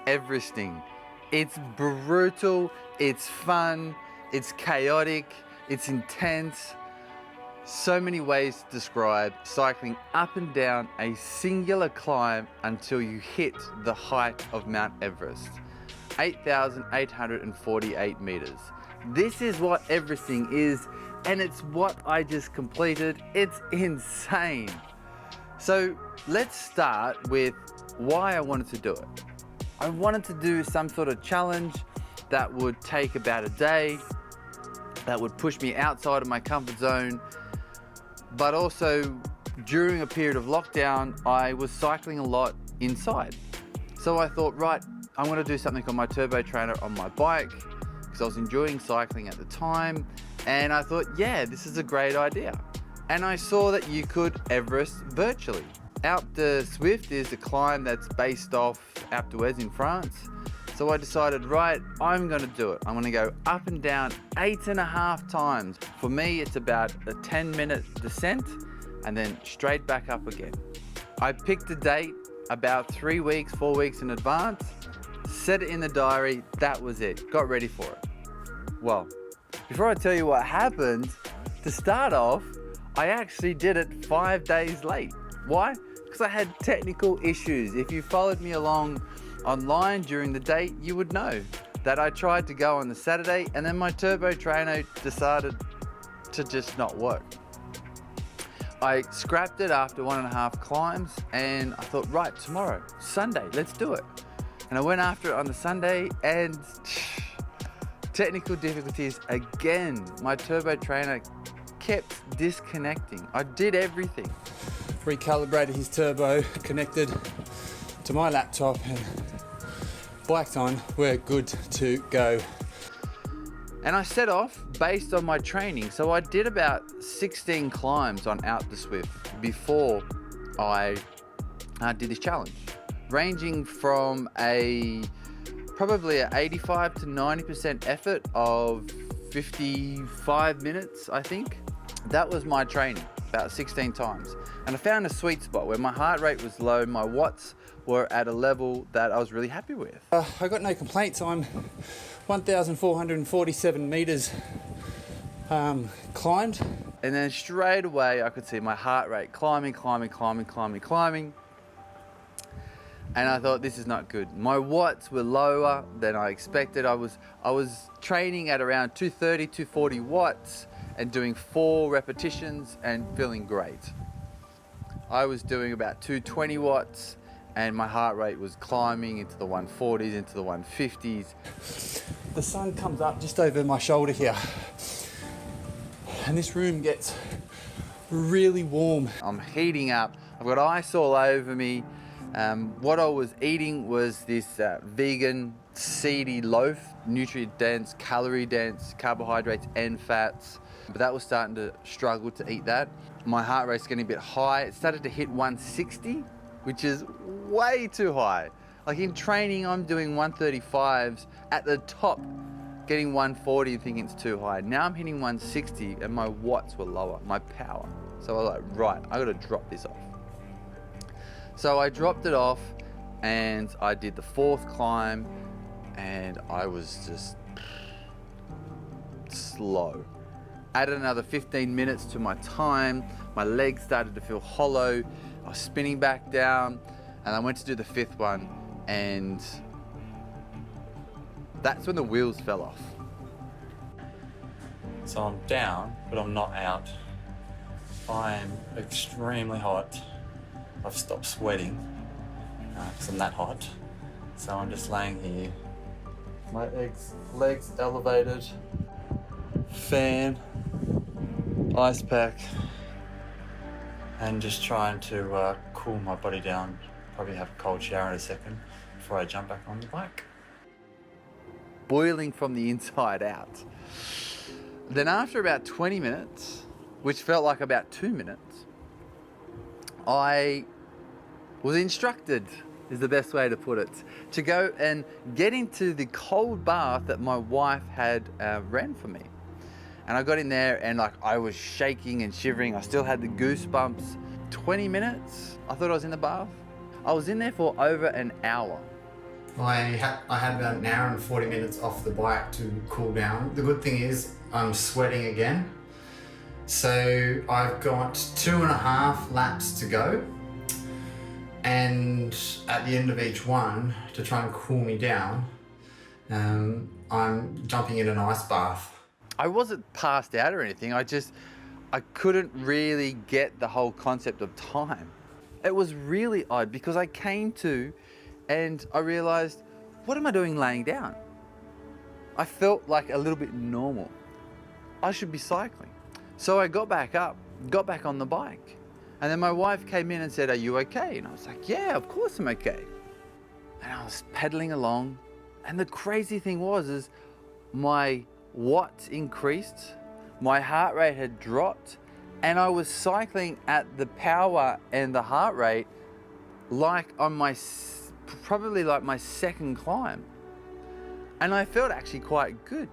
Everesting. It's brutal, it's fun, it's chaotic, it's intense. So many ways to describe cycling up and down a singular climb until you hit the height of Mount Everest, 8,848 meters. This is what Everesting is, and it's what I just completed. It's insane. So let's start with why I wanted to do it. I wanted to do some sort of challenge that would take about a day, that would push me outside of my comfort zone, but also during a period of lockdown, I was cycling a lot inside. So I thought, right, I'm gonna do something on my turbo trainer on my bike, because I was enjoying cycling at the time, and I thought, yeah, this is a great idea. And I saw that you could Everest virtually. Mt Swift is a climb that's based off Mt Everest in France. So I decided, right, I'm gonna do it. I'm gonna go up and down 8.5 times. For me, it's about a 10-minute descent and then straight back up again. I picked a date about 3 weeks, 4 weeks in advance, set it in the diary, that was it, got ready for it. Well, before I tell you what happened, to start off, I actually did it 5 days late. Why? Because I had technical issues. If you followed me along online during the date, you would know that I tried to go on the Saturday and then my turbo trainer decided to just not work. I scrapped it after 1.5 climbs and I thought, right, tomorrow, Sunday, let's do it. And I went after it on the Sunday and technical difficulties again. My turbo trainer kept disconnecting. I did everything. Recalibrated his turbo, connected to my laptop, and bike's on, we're good to go. And I set off based on my training. So I did about 16 climbs on Mt Swift before I did this challenge, ranging from probably an 85 to 90% effort of 55 minutes, I think. That was my training, about 16 times. And I found a sweet spot where my heart rate was low, my watts were at a level that I was really happy with. I got no complaints. I'm 1,447 meters climbed. And then straight away I could see my heart rate climbing. And I thought, this is not good. My watts were lower than I expected. I was training at around 230, 240 watts and doing 4 repetitions and feeling great. I was doing about 220 watts and my heart rate was climbing into the 140s, into the 150s. The sun comes up just over my shoulder here, and this room gets really warm. I'm heating up, I've got ice all over me. What I was eating was this vegan seedy loaf, nutrient dense, calorie dense, carbohydrates and fats. But that was starting to struggle to eat that. My heart rate's getting a bit high. It started to hit 160, which is way too high. Like in training, I'm doing 135s at the top, getting 140 and thinking it's too high. Now I'm hitting 160 and my watts were lower, my power. So I was like, right, I gotta drop this off. So I dropped it off and I did the 4th climb and I was just slow. Added another 15 minutes to my time. My legs started to feel hollow. I was spinning back down and I went to do the 5th one and that's when the wheels fell off. So I'm down, but I'm not out. I'm extremely hot. I've stopped sweating because I'm that hot. So I'm just laying here. My legs elevated, fan, ice pack, and just trying to cool my body down. Probably have a cold shower in a second before I jump back on the bike. Boiling from the inside out. Then after about 20 minutes, which felt like about 2 minutes, I was instructed, is the best way to put it, to go and get into the cold bath that my wife had ran for me. And I got in there and like I was shaking and shivering. I still had the goosebumps. 20 minutes, I thought I was in the bath. I was in there for over an hour. I had about an hour and 40 minutes off the bike to cool down. The good thing is I'm sweating again. So I've got 2.5 laps to go. And at the end of each one, to try and cool me down, I'm jumping in an ice bath. I wasn't passed out or anything. I couldn't really get the whole concept of time. It was really odd because I came to and I realized, what am I doing laying down? I felt like a little bit normal. I should be cycling. So I got back up, got back on the bike. And then my wife came in and said, "Are you okay?" And I was like, "Yeah, of course I'm okay." And I was pedaling along. And the crazy thing is my watts increased, my heart rate had dropped, and I was cycling at the power and the heart rate like on probably like my second climb. And I felt actually quite good.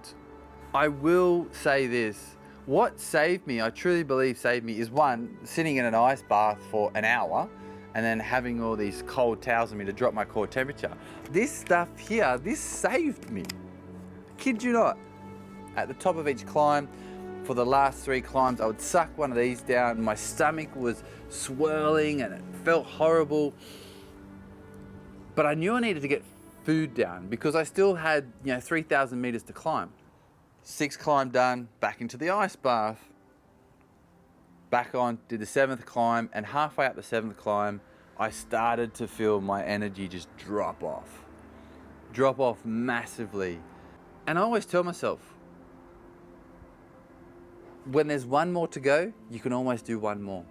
I will say this, what saved me, I truly believe saved me, is one, sitting in an ice bath for an hour and then having all these cold towels on me to drop my core temperature. This stuff here, this saved me. Kid you not. At the top of each climb, for the last 3 climbs, I would suck one of these down. My stomach was swirling and it felt horrible. But I knew I needed to get food down because I still had 3,000 meters to climb. 6th climb done, back into the ice bath. Back on, did the 7th climb, and halfway up the 7th climb, I started to feel my energy just drop off massively. And I always tell myself, when there's one more to go, you can always do one more.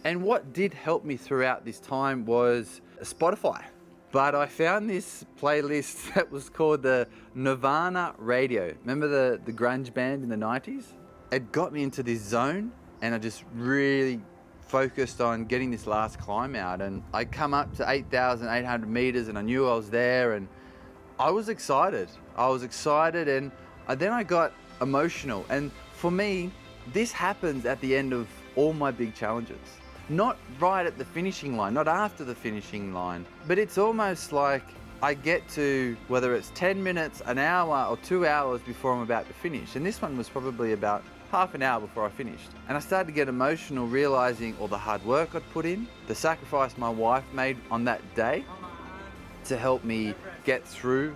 And what did help me throughout this time was Spotify. But I found this playlist that was called the Nirvana Radio. Remember the grunge band in the 90s? It got me into this zone, and I just really focused on getting this last climb out. And I come up to 8,800 meters and I knew I was there, and I was excited. And then I got emotional. And for me, this happens at the end of all my big challenges. Not right at the finishing line, not after the finishing line, but it's almost like I get to, whether it's 10 minutes, an hour, or 2 hours before I'm about to finish. And this one was probably about half an hour before I finished. And I started to get emotional, realizing all the hard work I'd put in, the sacrifice my wife made on that day to help me get through,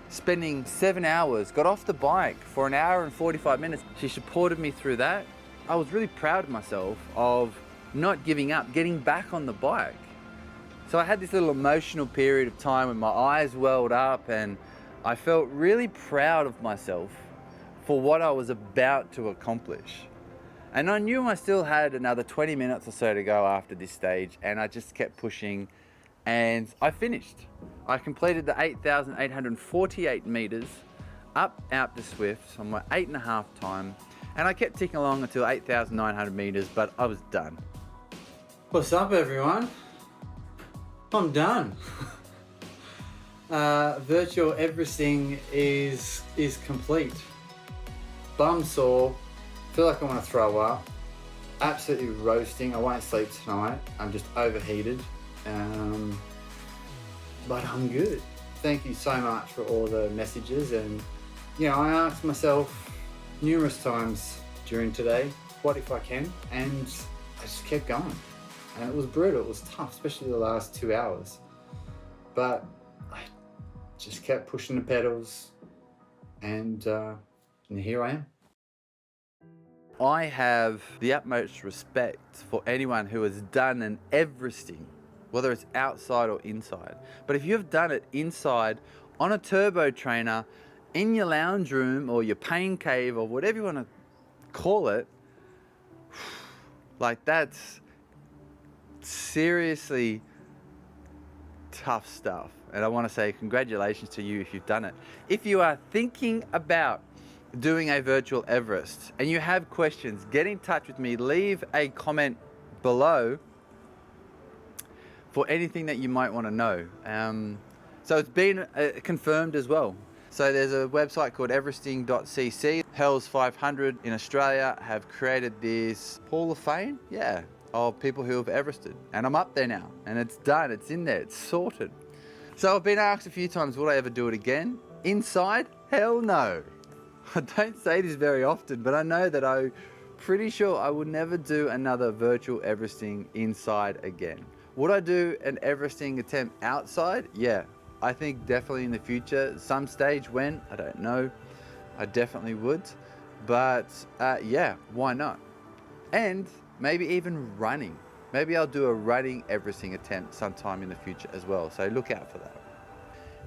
spending 7 hours, got off the bike for an hour and 45 minutes. She supported me through that. I was really proud of myself of not giving up, getting back on the bike. So I had this little emotional period of time when my eyes welled up, and I felt really proud of myself for what I was about to accomplish. And I knew I still had another 20 minutes or so to go after this stage, and I just kept pushing, and I finished. I completed the 8,848 meters up Alpe d'Huez on my 8.5 time, and I kept ticking along until 8,900 meters, but I was done. What's up, everyone? I'm done. Virtual Everesting is complete. Bum sore, feel like I want to throw up. Absolutely roasting. I won't sleep tonight. I'm just overheated. But I'm good. Thank you so much for all the messages, and I asked myself numerous times during today, what if I can? And I just kept going. And it was brutal, it was tough, especially the last 2 hours. But I just kept pushing the pedals, and here I am. I have the utmost respect for anyone who has done an Everesting, whether it's outside or inside. But if you've done it inside, on a turbo trainer, in your lounge room or your pain cave or whatever you want to call it, like that's seriously tough stuff. And I want to say congratulations to you if you've done it. If you are thinking about doing a virtual Everest and you have questions, get in touch with me. Leave a comment below for anything that you might want to know. So it's been confirmed as well. So there's a website called everesting.cc. Hells 500 in Australia have created this Hall of Fame, of people who have Everested. And I'm up there now, and it's done, it's in there, it's sorted. So I've been asked a few times, would I ever do it again? Inside? Hell no. I don't say this very often, but I know that I'm pretty sure I would never do another virtual Everesting inside again. Would I do an Everesting attempt outside? Yeah, I think definitely in the future, some stage when, I don't know, I definitely would. But yeah, why not? And maybe even running. Maybe I'll do a running Everesting attempt sometime in the future as well. So look out for that.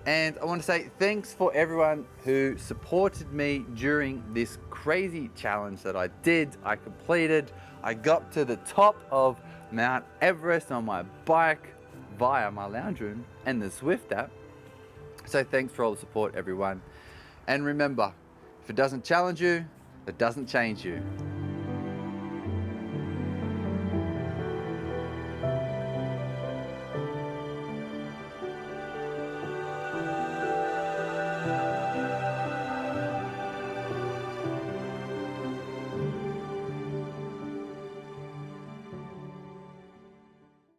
And I want to say thanks for everyone who supported me during this crazy challenge that I did. I completed. I got to the top of Mt Everest on my bike via my lounge room and the Swift app. So thanks for all the support, everyone. And remember, if it doesn't challenge you, it doesn't change you.